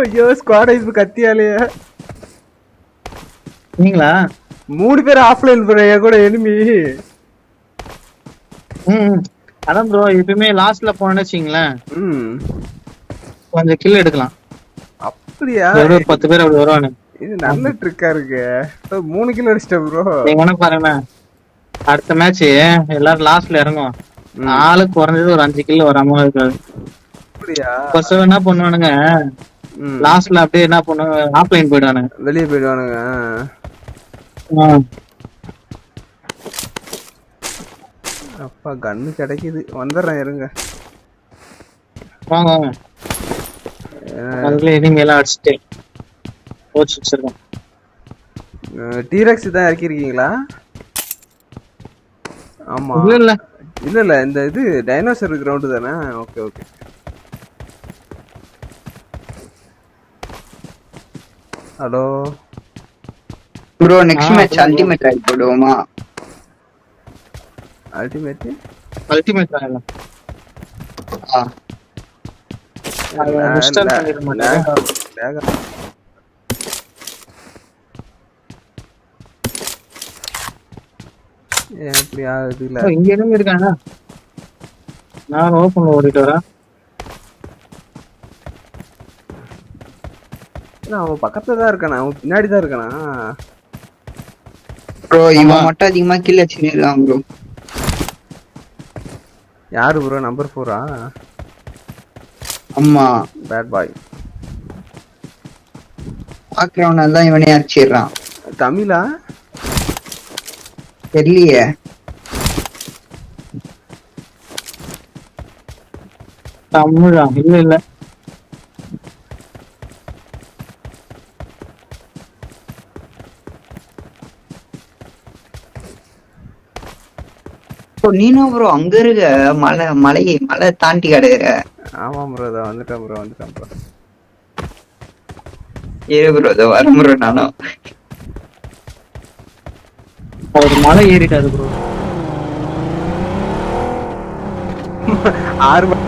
ஐயோ squad wise கத்தியாலேயே நீங்களா 3 பேர் ஆஃப்லைன் போறீங்க கூட எனிமி. அதான் ப்ரோ எப்பயுமே லாஸ்ட்ல போனேன்னு வச்சுங்களேன் கொஞ்சம் கில் எடுக்கலாம். அப்படியா? ஒரு 10 பேர் அப்படி வருவானு. இது நல்ல ட்ரிக்கா இருக்கு. 3 கிலோ அடிச்சிட்டேன் ப்ரோ. நீங்க வேணா பாருங்க அடுத்த மேட்ச் எல்லாரும் லாஸ்ட்ல இறங்குவோம். ஆளுக்கு குறைஞ்சது ஒரு 5 கிலோ வராம இருக்காது. அப்படியா? ஃபர்ஸ்ட் என்ன பண்ணுவானுங்க லாஸ்ட்ல அப்படியே என்ன பண்ணுவாங்க ஆஃப்லைன் போயிடுவானுங்க, வெளியே போயிடுவானுங்க. அப்பா கன்னு கிடைக்குது, வந்துடுறேன் இருங்க. வாங்க வாங்க அதுக்குள்ள எனிமி எல்லாம் அடிச்சுட்டு கோச் வச்சிருக்கோம். டீரெக்ஸ் தான் இறக்கிருக்கீங்களா? ஆமா இல்ல இல்ல இல்ல இந்த இது டைனோசர் கிரவுண்ட் தானே. Okay okay. Hello bro next match ultimate right போடுவோமா? அல்டிமேட் ஆகலாம். எப்படி ஆகுது? இல்ல இங்க எதுவும் இருக்காங்க. நான் ஓப்பன்ல ஓடிட்டு வரேன். அவன் பக்கத்துல தான் இருக்கானா? அவன் பின்னாடி தான் இருக்கானா? ப்ரோ இவன் மட்டும் அதிகமா கில் அடிச்சிருக்கான் ப்ரோ. யாரு ப்ரோ? நம்பர் 4 அம்மா பேட் பாய். பாக்குறவனால தான் இவனே அடிச்சிடுறான். தமிழா தெரியலையே. தமிழா? இல்ல இல்ல நீனும் ப்ரோ அங்க இருக்க மலை தாண்டி கிடக்குற. ஆமா ப்ரோ வந்துட்டேன் ப்ரோ. ப்ரோ இதோ வரும் ப்ரோ. நானும் ஒரு மலை ஏறிட்டாரு ப்ரோ. 6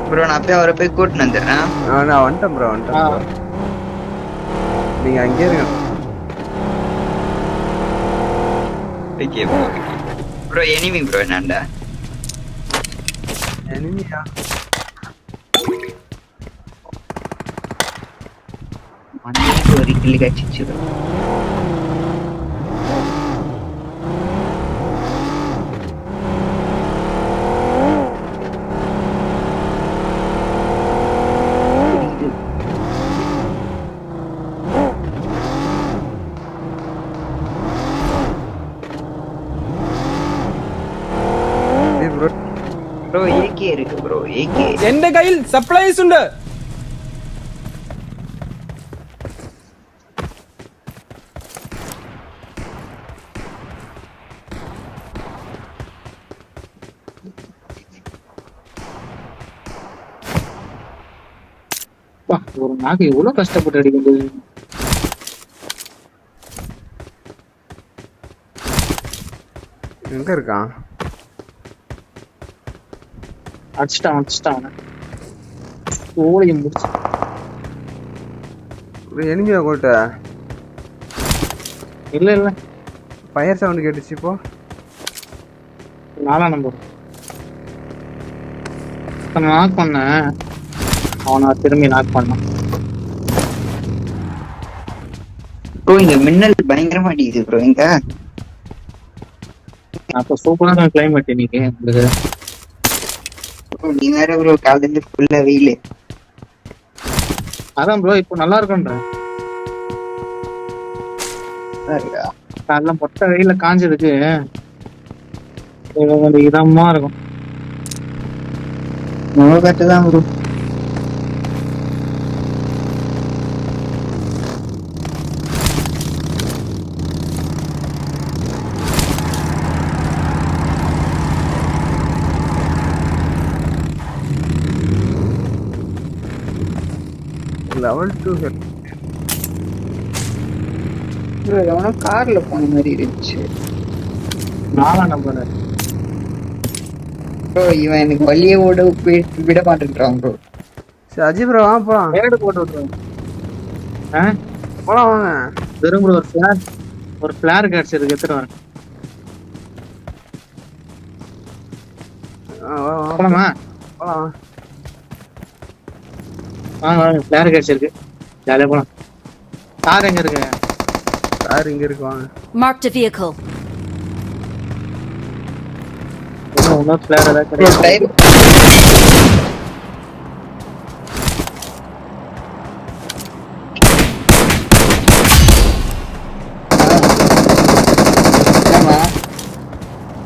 ப்ரோ நான் போய் அவரை போய் கூட்டின்னு வந்துடுறேன். நான் வந்துட்டேன் ப்ரோ. நீங்க அங்கே இருங்க. ஓகே ப்ரோ எனிமி ப்ரோ என்னண்டா எனிமியா? ஒரு கில்லி கட்சிச்சு. ப்ரோ ஏகே இருக்கு ப்ரோ. ஏகே എന്റെ കയ്യിൽ സപ്ലൈസ് ഉണ്ട്. ஒரு நாக்கு எவ்வளவு கஷ்டப்பட்டு அடிக்கிறது. எங்க இருக்கான்? அடிச்சிட்டான் ஓலையும் முடிச்சு. எனிமியா கோட்ட? இல்ல ஃபயர் சவுண்ட் கேட்டுச்சு. இப்போ 4ஆம் நம்பர் நாக் பண்ண அவனை திரும்பி நாக் பண்ணான். ப்ரோ இங்க மின்னல் பயங்கரமா அடிக்குது ப்ரோ. இங்க அப்ப சூப்பரான கிளைமேட் இன்னைக்கு உங்களுக்கு. நீ வேற ப்ரோ காலையில ஃபுல்லா வெயிலு. அதான் ப்ரோ இப்போ நல்லா இருக்குன்ற. அதெல்லாம் பொட்ட வெயில காஞ்சதுக்கு கொஞ்சம் இதமா இருக்கும். நம்ம கட்டுதான் ப்ரோ. Level 2 help. ப்ரோ எவனோ கார்ல போன மாதிரி இருந்துச்சு. 4ஆம் நம்பர். ப்ரோ இவன் எனக்கு வழியே விட மாட்டேன்றான் ப்ரோ. சரி அஜய் ப்ரோ வாங்க போலாம். நேடு போட்டு விட்டுருவோம். போலாம் வாங்க. திரும்ப ஒரு ஃபிளார் கிடைச்சிருக்கு, எடுத்துட்டு வரேன். போலாமா? போலாம். வாங்க ஃபிளார் கிடைச்சிருக்கு, ஜாலியா போலாம். கார் எங்க இருக்கு? கார் இங்க இருக்கு வாங்க. Marked a vehicle. இன்னொரு ஃபிளார் ஏதாவது ப்ரோ கிடைக்கும். டைம் ஆமா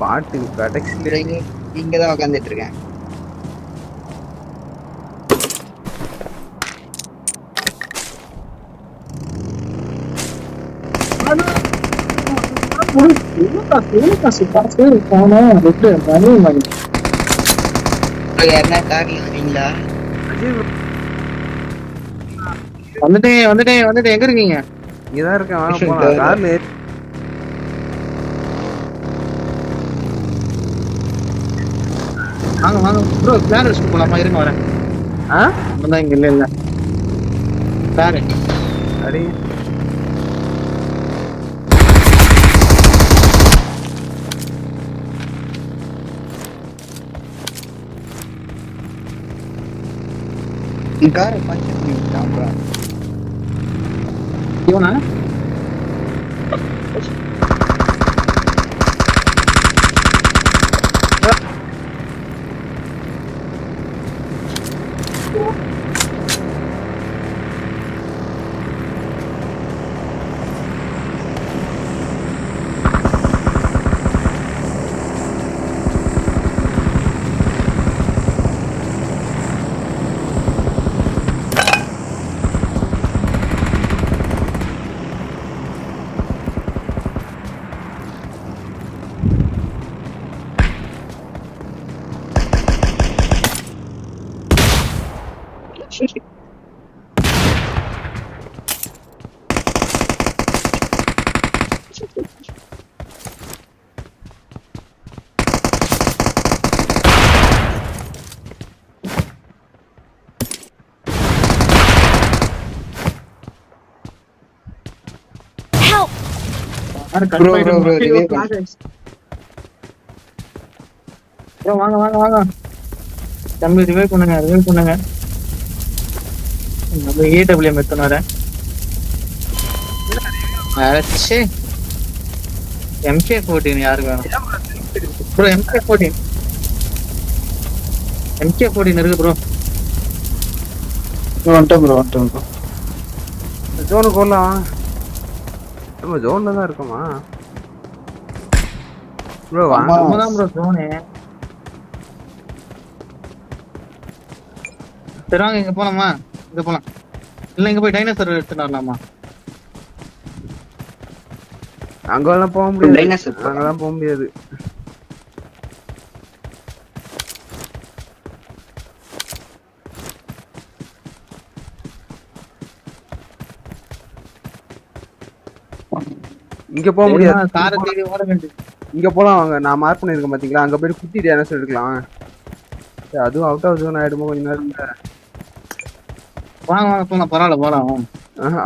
பாட்டு கடைசியில ப்ரோ இங்கதான் உட்காந்துட்டு இருக்கேன். ப்ரோ யாருன்னா கார்ல வரீங்களா? அஜய் ப்ரோ வந்துட்டேன். எங்க இருக்கீங்க? இங்கதான் இருக்கேன் வாங்க போலாம். கார்ல ஏறி வாங்க ப்ரோ, ஃபிளார் வச்சுட்டு போலாமா? இருங்க வரேன். தான் இங்க இல்ல ஃபிளார் அடி காரை பஞ்சர் பண்ணிட்டான் ப்ரோ. இவனா? Help! Bro, revive பண்ணு. ப்ரோ வாங்க தம்பி, ரிவைவ் பண்ணுங்க. நம்ம ஏடபிள்யூஎம் எடுத்துன்னு வரேன். அச்சே, MK14 யாருக்கு வேணும் ப்ரோ? MK14 இருக்கு ப்ரோ. வந்துட்டோம் ப்ரோ. ஜோனுக்கு வரலாம். நம்ம ஜோன்ல தான் இருக்கோமா ப்ரோ? வாங்க. நம்மதான் ப்ரோ ஜோனு. சரி வாங்க, இங்க போலாமா? இங்க போலாம். இல்ல இங்க போய் டைனோசர் எடுத்துட்டு வரலாமா? அங்கெல்லாம் போக முடியாது. Dinosaur. அங்கெல்லாம் போக முடியாது. இங்க போக முடியாது. காரை தேடி ஓட வேண்டியது. இங்க போலாம் வாங்க. நான் மார்க் பண்ணிருக்கேன் பாத்தீங்களா? அங்க போய் குட்டி டைனோசர் எடுக்கலாம். அதுவும் அவுட் ஆஃப் ஜோன் ஆயிடுமோ கொஞ்ச நேரத்துல. வாங்க போலாம், பரவாயில்ல போலாம்.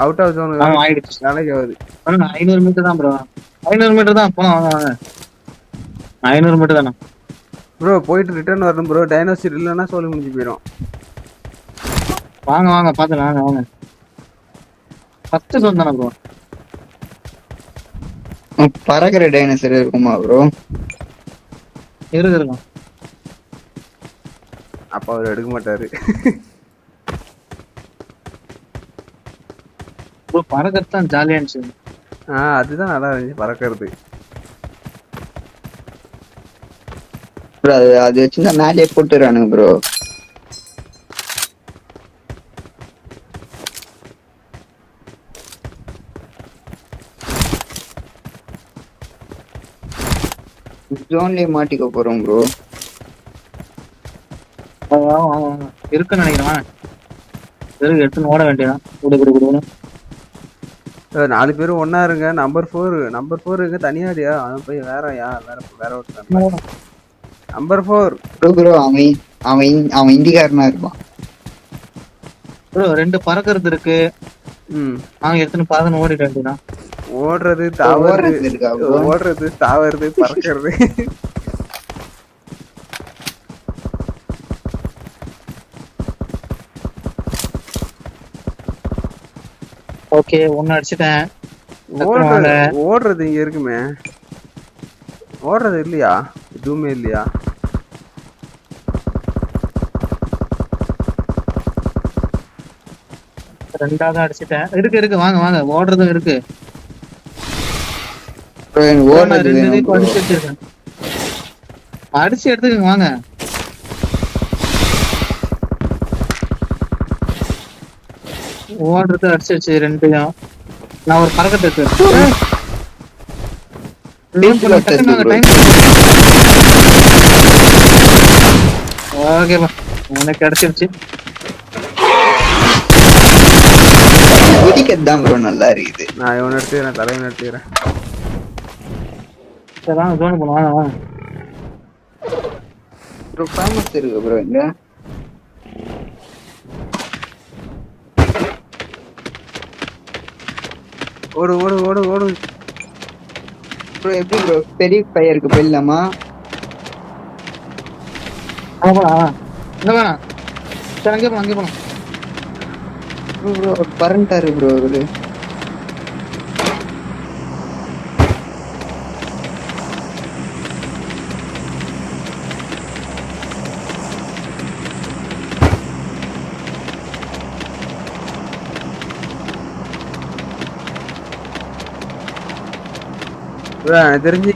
அவுட் ஆஃப் ஜோன் ஆயிடுச்சு. நாளைக்கு ஆகுது. 500 மீட்டர் தான் ப்ரோ. 500 மீட்டர் தான் போலாம். வாங்க 500 மீட்டர் தானே ப்ரோ. போயிட்டு ரிட்டர்ன் வரணும் ப்ரோ. டைனோசர் இல்லைன்னா சொல்லி முடிஞ்சு போயிடும். வாங்க பாத்துக்கலாம். வாங்க ஃபர்ஸ்ட் ஜோன் தானே ப்ரோ? பறக்கிற டைனோசர் இருக்குமா ப்ரோ? இருக்கும். அப்ப அவர் எடுக்க மாட்டாரு. ப்ரோ பறக்கிறது தான் ஜாலியா இருந்துச்சு. அதுதான் நல்லா இருந்துச்சு பறக்கிறது. ப்ரோ அது வச்சுருந்தா மேலே போட்டுறானுங்க ப்ரோ. ஜோன்லயே மாட்டிக்க போறோம் ப்ரோ. இருக்குன்னு நினைக்கிறேன். பேருக்கு எடுத்துன்னு ஓட வேண்டியதான். குடு குடு குடுன்னு. 4 பேரும் ஒண்ணா இருங்க. நம்பர் 4 இருங்க. தனியாரியா அவன் போய் வேறயா வேற ஒருத்தன். நம்பர் 4 ப்ரோ அவன் இந்திக்காரனா இருப்பான். ப்ரோ 2 பறக்கிறது இருக்கு. அவங்க எடுத்துன்னு பாதுன்னு ஓடிட வேண்டியதான். ஓடுறது இருக்கா bro? ஓடுறது தாவறது பறக்கிறது. ஓகே, ஒன்னு அடிச்சிட்டேன். ஓடுறது இங்க இருக்குமே. ஓடுறது இல்லையா? எதுவுமே இல்லையா? ரெண்டாவது அடிச்சிட்டேன். இருக்கு வாங்க வாங்க, ஓடுறதும் இருக்கு. bro எனக்கு ஓடுறது ரெண்டு வேணும் வீக் bro. அடிச்சு வச்சிருக்கேன். அடிச்சு எடுத்துக்கங்க வாங்க. ஓடுறது அடிச்சு வச்சு ரெண்டையும். நான் ஒரு பறக்கத்தை இருக்கு. ஓகேப்பா, உனக்கு கிடைச்சிருச்சு. குதிக்கதான் ப்ரோ நல்லா இருக்குது. நான் இவனை எடுத்துக்கிறேன், தலைவன் எடுத்துக்கிறேன். சரி வாங்க, ஜோன் போலாம். வாங்க வாங்க. ப்ரோ ஃபேமஸ் இருக்கு ப்ரோ இங்க. ஓடு ஓடு ஓடு ஓடு. ப்ரோ எப்படி ப்ரோ பெரிய பையருக்கு போயிடலாமா? போலாம். இங்க வேணாம். சரி அங்கே போலாம், அங்கே போலாம். ப்ரோ பறந்துட்டாரு ப்ரோ அவரு. தெரிஞ்சு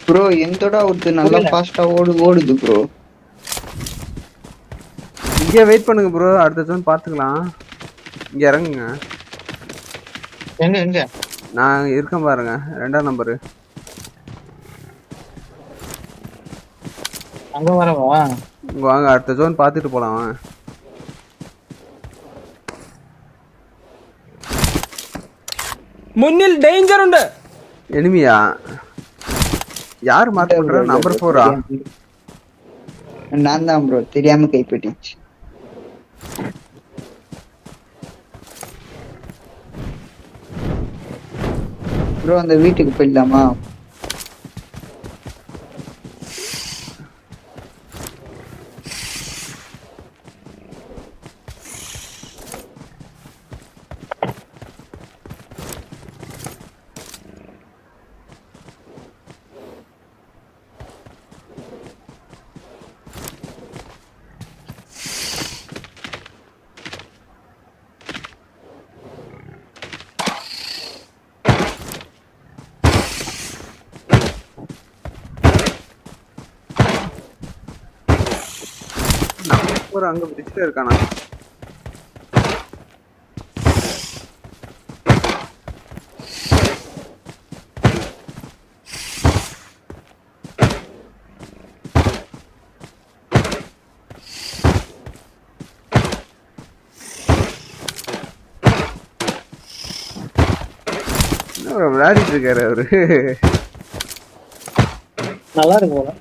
ப்ரோ எந்தோட ஒருத்தர் நல்லா ஃபாஸ்டா ஓடுது ப்ரோ. இங்கே வெயிட் பண்ணுங்க ப்ரோ, அடுத்த ஜோன் பாத்துக்கலாம். இங்க இறங்குங்க. எங்க எங்க நான் இருக்கேன் பாருங்க, 2ஆம் நம்பரு. அங்க வரவா? இங்க வாங்க, அடுத்த ஜோன் பாத்துட்டு போலாம். മുന്നിൽ ഡേഞ്ചർ ഉണ്ട്. எனிமியா? யார் மார்க் பண்றா? நம்பர் 4ஆ? நான் தான் ப்ரோ, தெரியாம கைப்பற்றிச்சு. ப்ரோ அந்த வீட்டுக்கு போயிடலாமா? ஒரு அங்க பிரிட்ஜ்ல இருக்கானா? என்ன விளையாடிட்டு இருக்காரு அவரு? நல்லா இருக்கு போல.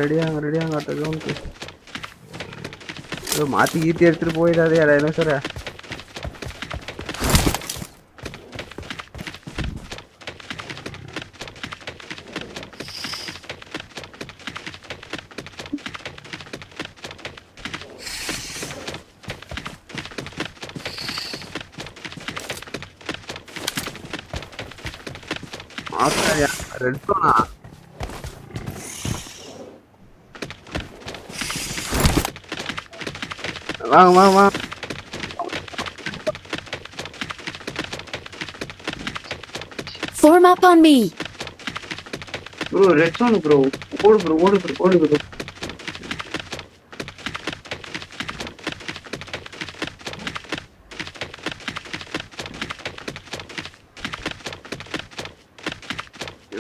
ரெடியாங்க அடுத்த ஜோனுக்கு. மாத்தி ஈட்டி எடுத்துட்டு போயிடாதே என்ன சார். ரெட் ஜோனா? வாங்க. Form up on me. Bro red zone bro. ஓடு ப்ரோ.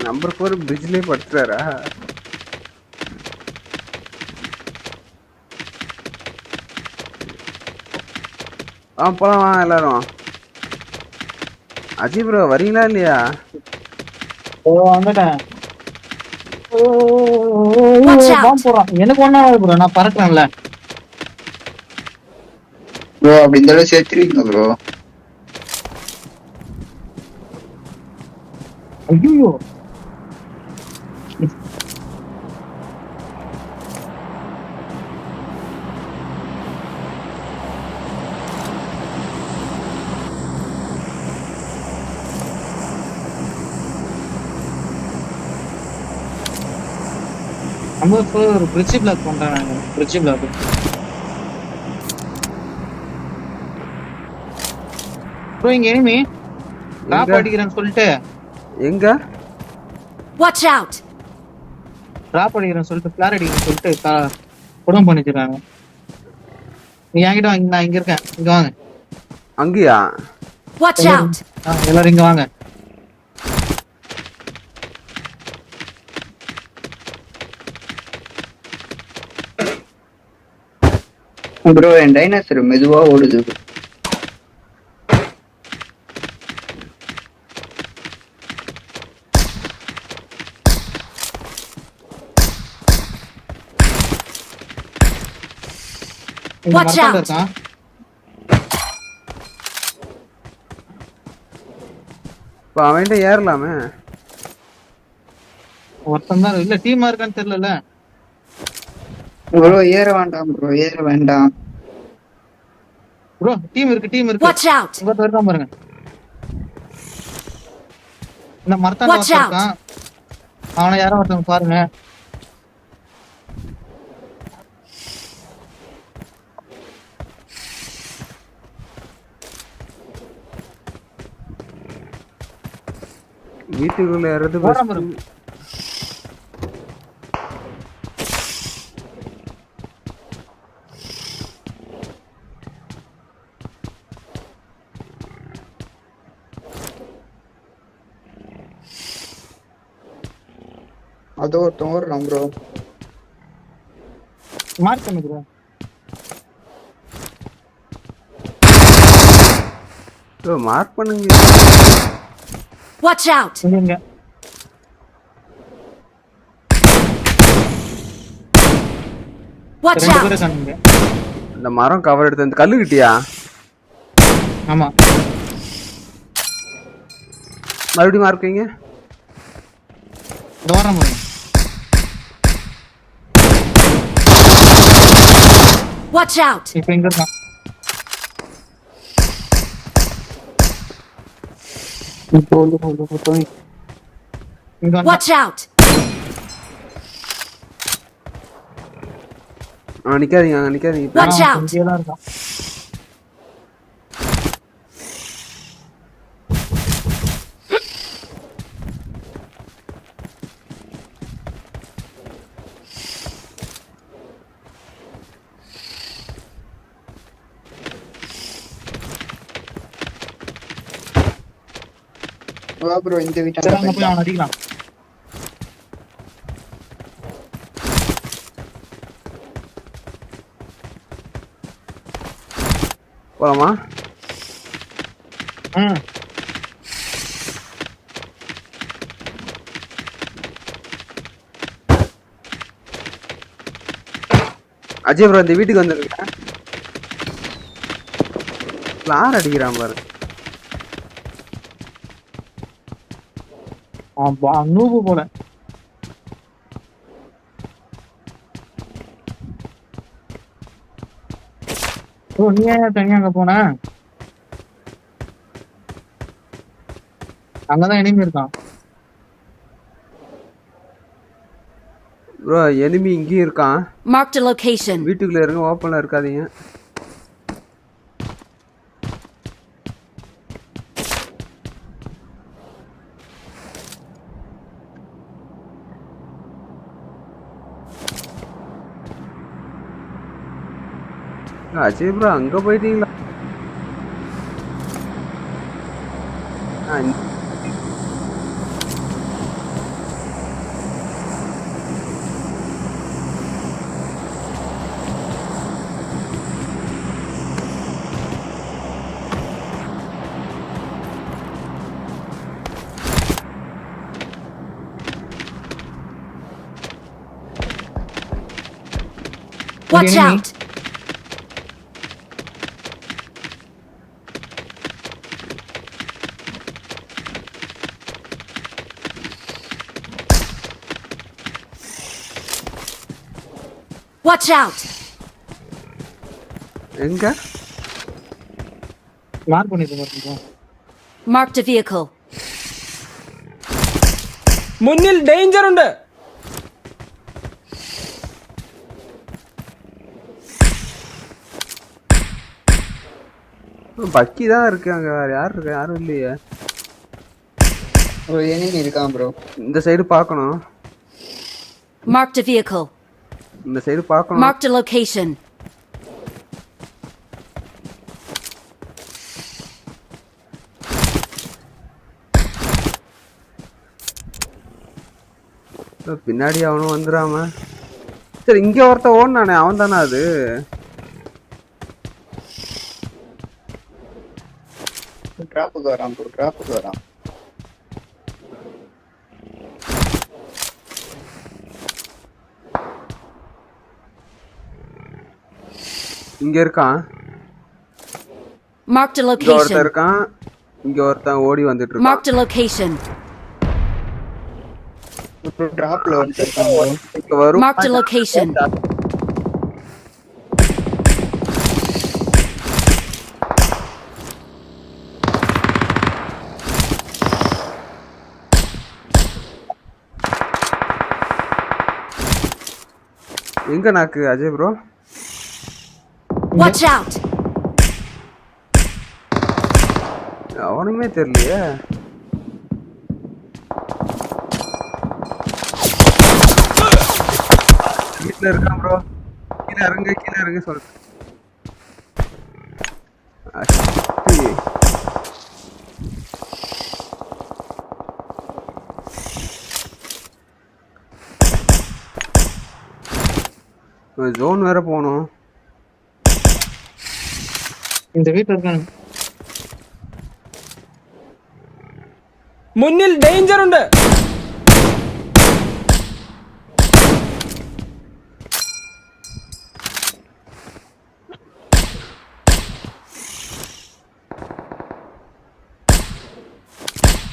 நம்பர் 4 பிரிட்ஜ்லயே படுத்துறாரா? போலாம் வா எல்லாரும். அஜய் ப்ரோ வரீங்களா இல்லையா? வந்துட்டேன். Watch out. பாம்பு போடுறான். எனக்கு ஒண்ணாவது ப்ரோ, நான் பறக்கிறேன்ல. ப்ரோ அப்படி இந்த அளவு சேர்த்துருவீங்க ப்ரோ. ஐயோ நம்ம இப்போ ஒரு பிரிட்ஜ் பிளாக் பண்றாங்க. பிரிட்ஜ் பிளாக் ப்ரோ, இங்க எனிமி டிராப் அடிக்கிறேன்னு சொல்லிட்டு. எங்க? Watch out. டிராப் அடிக்கிறேன்னு சொல்லிட்டு ஃபிளார் அடிக்கிறேன்னு சொல்லிட்டு குடம் பண்ணிச்சிருக்காங்க. நீ என்கிட்ட வாங்க, நான் இங்க இருக்கேன். இங்க வாங்க. அங்கயா? Watch out. எல்லாரும் இங்க வாங்க. ப்ரோ என் டைனோசர் மெதுவா ஓடுது. Watch out. இருக்கான். இப்போ அவன்கிட்ட ஏறலாமே. ஒருத்தன் தான் இல்ல, டீமா இருக்கான்னு தெரியல. ப்ரோ ஏற வேண்டாம் ப்ரோ, ஏற வேண்டாம் ப்ரோ. டீம் இருக்கு. Watch out. இங்க இருக்கான் பாருங்க. இந்த மரத்தாண்ட Watch out. இருக்கான். அவனை யாரோ ஒருத்தவங்க பாருங்க. வீட்டுக்குள்ள ஏறது போறான் பாருங்க. அதோ ஒருத்தன் ஓடுறான் ப்ரோ. மார்க் பண்ணு ப்ரோ. ப்ரோ மார்க் பண்ணுங்க. Watch out. இங்க Watch ரெண்டு out. பேரும் இருக்கானுங்க. இந்த மரம் கவர் எடுத்து அந்த கல்லு கிட்டியா? ஆமா. மறுபடியும் மார்க் வைங்க. தோரம் பாருங்க. Watch out. இப்ப இங்க இருக்கான். இங்க வந்தா. Watch out. நிக்காதீங்க அங்க நிக்காதீங்க. Watch out. இங்கேதான் இருக்கான். வா ப்ரோ இந்த சரி, வீட்டாண்ட அங்க போய் அவனை அடிக்கலாம். போலாமா? அஜய் ப்ரோ இந்த வீட்டுக்கு வந்துருங்க. ஃபிளார் அடிக்கிறான் பாரு. நூபு போல. ஓ, நீ ஏன் தனியா அங்க போன? அங்கதான் எனிமி இருக்கான். ப்ரோ எனிமி இங்கேயும் இருக்கான். Marked a location. வீட்டுக்குள்ள இருங்க, ஓப்பன்ல இருக்காதீங்க. அஜய் ப்ரோ அங்க போயிட்டீங்களா? Watch enemy. out! Watch out! எங்க மார்க் பண்ணிருக்கேன். Marked a vehicle. മുന്നിൽ ഡേഞ്ചർ ഉണ്ട്. பக்கி தான் இருக்கு அங்க, வேற யார் இருக்கா? யாரும் இல்லையே. ஒரு enemy இருக்கான் ப்ரோ. இந்த சைடு பார்க்கணும், Marked a vehicle. இந்த சைடு பார்க்கணும். Marked a location. பின்னாடி அவனும் வந்துடாம. சரி, இங்க ஒருத்த ஓடுனானே, அவன் தானே அது? டிராப்புக்கு வரான் ப்ரோ, டிராப்புக்கு வரான். இங்க இருக்கான், Marked a இங்க ஒருத்தன் location. இருக்கான், இங்க ஒருத்தன் ஓடி வந்துட்டு இருக்கான். Marked a location. டிராப்ல வந்துட்டான் ப்ரோ. இங்க வரும். Marked a location. எங்க நாக்கு அஜய் ப்ரோ? Watch out! அவனுமே தெரியலையே. வீட்டுல இருக்கான் ப்ரோ. கீழே இறங்க, கீழே இறங்க சொல்லு. அஷ்டி. ஜோன் வேற போகணும். இந்த வீட்டுல இருக்காங்க. മുന്നിൽ ഡേഞ്ചർ ഉണ്ട്.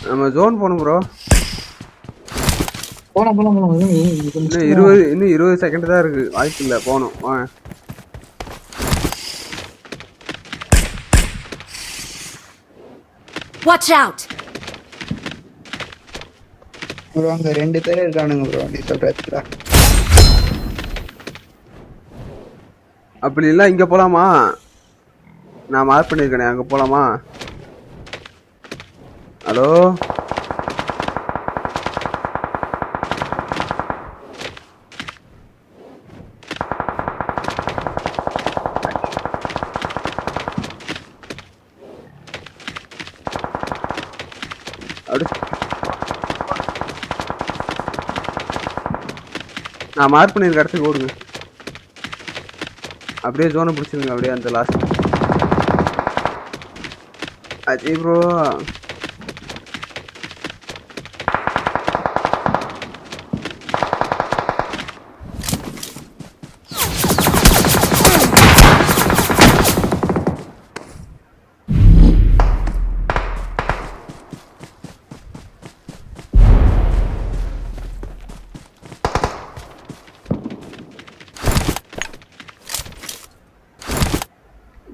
நம்ம ஜோன் போகணும் ப்ரோ. போலாம். இன்னும் 20 செகண்ட் தான் இருக்கு. வாய்ப்பு இல்லை, போகணும். Watch out! ப்ரோ அங்க 2 பேர் இருக்கானுங்க ப்ரோ, நீ சொல்றதுல. அப்படி இல்லை, இங்க போலாமா? நான் மார்க் பண்ணிருக்கேனே, அங்க போலாமா? ஹலோ, நான் மார்க் பண்ணிருக்க இடத்துக்கு ஓடுங்க. அப்படியே ஜோனை பிடிச்சிருங்க, அப்படியே அந்த லாஸ்ட். அஜய் ப்ரோ,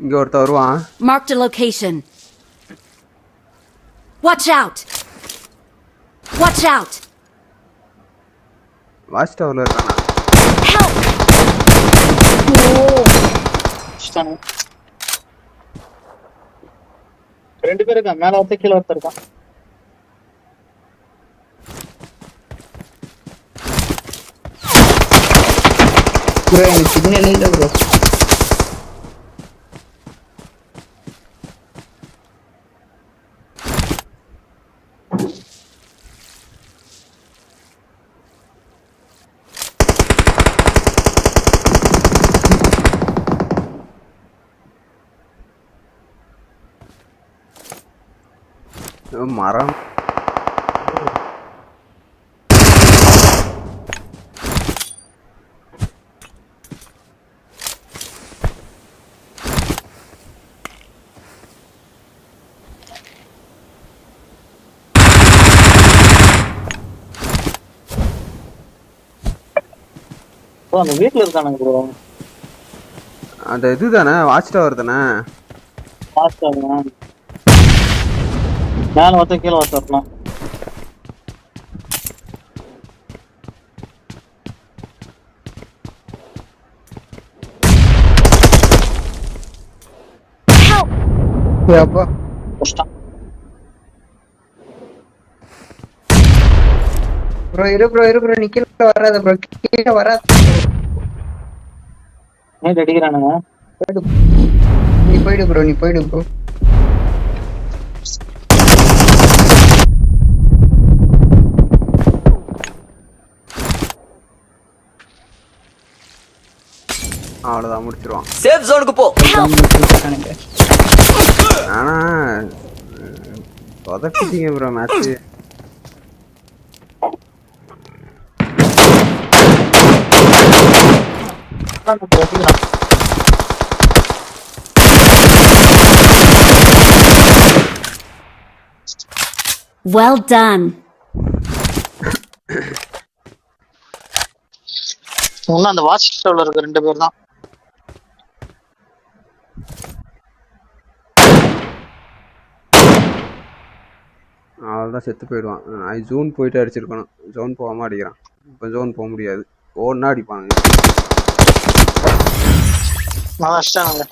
இங்க ஒருத்த வருவான். Marked a location. Watch out! Watch out! Watch டவர்ல இருக்கானா? Help! அடிச்சிட்டானுங்க. 2 பேர் இருக்கான். மேல ஒருத்தர், கீழே ஒருத்தர் இருக்கான். ப்ரோ எனக்கு சிக்னல் இல்ல ப்ரோ. மரம். ப்ரோ அந்த வீட்டுல இருக்கானுங்க ப்ரோ. அந்த இது தானே வாட்ச் டவர் தானே. ஃபாஸ்ட் ஆகுங்க. மேல ஒருத்தர் கீழே ஒருத்தர் வரலாம். Help! அப்பா கஷ்டம். ப்ரோ இரு ப்ரோ நீ கீழே வராத ப்ரோ, கீழே வராத. நேட் அடிக்கிறானுங்க. நீ போயிடு ப்ரோ. அவ்வளோதான் முடிச்சிருவான். சேஃப் ஜோனுக்கு போ. ஆனா சொதப்பிட்டீங்க ப்ரோ மேட்ச். Well done. இன்னும் அந்த வாட்ச் டவர்ல இருக்க 2 பேர் தான். அவ்வளோதான் செத்து போயிடுவான். ஜோன் போயிட்டு அடிச்சிருக்கணும். ஜோன் போகாம அடிக்கிறான். இப்போ ஜோன் போக முடியாது. ஓடனா அடிப்பாங்க. நான் அடிச்சிட்டானுங்க.